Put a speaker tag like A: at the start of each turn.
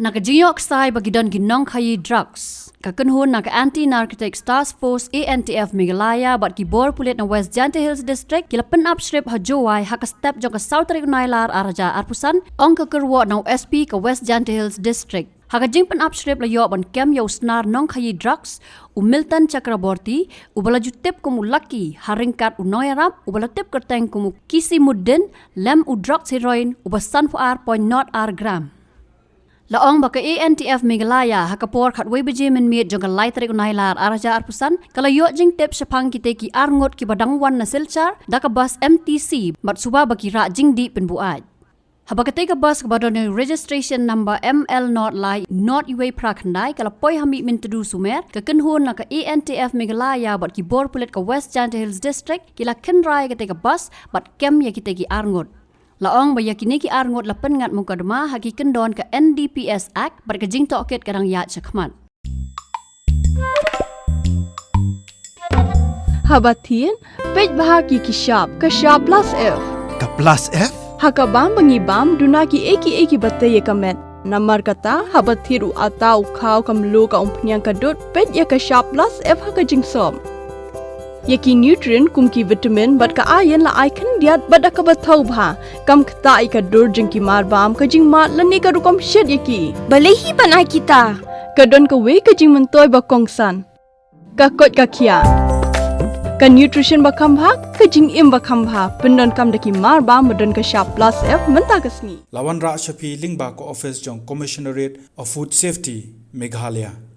A: Nakajiyok sai bagidon ginong kayi drugs. Kakunhun naka Anti-Narcotics Task Force ANTF Meghalaya bat gibor Pulit na West Jante Hills District kila penabshrip ha Jowai haka step jong ka South Regionailar araja arpusan ong ka Kyrwoh na SP ka West Jante Hills District. Haka jing penabshrip layo ban kem yo snar nong kayi drugs u Milton Chakraborty u bala jutip kumu laki haringkat u noyarap u bala tip kerteng kumu Kasimuddin lem u drugs heroin u basan fu ar point not ar gram. Laong baka ANTF Meghalaya hakapor khatway beje min miet jong kalai tarik unailar araja arpusan kalayo jing tip syapang kite ki arngot ki badangwan na silchar daka bus MTC bat suba baki ra jing di penbuat. Habakate ka bus kabadon registration number ML not lai not iwe prakhandai kalapoy hami min tudu sumer kakenhun na ka ANTF Meghalaya bat ki bor Pulit ka West Jante Hills District kila kenrai kate ka bus bat kem ya kite ki arngot. Laong bayakini ki arngot lapen ngat mukadma haki kendon ke NDPS Act berkejing toket karang yat syakmat.
B: Habatin, pej bahagi ki Shah plus F.
C: Ka plus F?
B: Haka bam bangibam dunaki eki batay kamet. Namar kata habathiru atau kau kamlu ka umpnyang kadut pej ya ka Shah plus F haka jingsom. Yaki nutrient kumki vitamin bat ka ayan la icon diat bat ka bathau bha kam kta ka dur jingki mar bam ka jing mat lani ka rukom shed yaki
D: balehi banai kita
B: ka don ka we ka jing mentoy ba kongsan ka kot ka khia ka nutrition ba kham bha ka jing im ba kham bha pendon kam daki mar bam modon ka Shah plus F menta kasni
C: Lawan Ra Shafi Lingba ko office jong Commissionerate of Food Safety Meghalaya